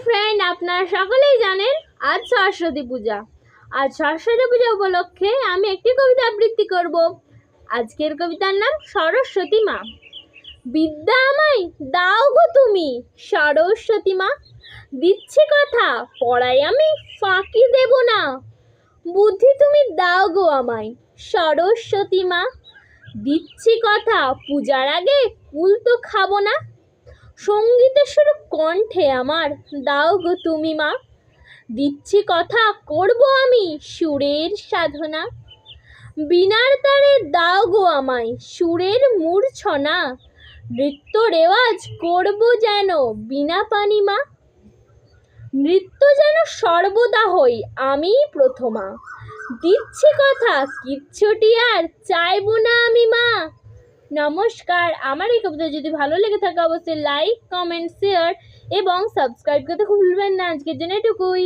Friend, আপনারা সকলেই জানেন আজ সরস্বতী পূজা। আজ সরস্বতী পূজা উপলক্ষে আমি একটি কবিতা আবৃত্তি করব। আজকের কবিতার নাম সরস্বতী মা। বিদ্যা আমায় দাও গো তুমি সরস্বতী মা, দিচ্ছি কথা পড়াই আমি ফাঁকি দেব না। বুদ্ধি তুমি দাও গো আমায় সরস্বতী মা, দিচ্ছি কথা পূজার আগে কুল তো খাবো না। সঙ্গীতের সুর কণ্ঠে আমার দাও গো তুমি মা, দিচ্ছি কথা করব আমি সুরের সাধনা। বীণার তারে দাও গো আমায় সুরের মূর্ছনা, নৃত্য রেওয়াজ করব যেন বিনা পানি মা। নৃত্য যেন সর্বদা হই আমি প্রথমা, দিচ্ছি কথা কিচ্ছুটি আর চাইব না আমি মা। নমস্কার। আমার এই কবিতা যদি ভালো লেগে থাকে অবশ্যই লাইক, কমেন্ট, শেয়ার এবং সাবস্ক্রাইব করতে ভুলবেন না। আজকের জন্য এটুকুই।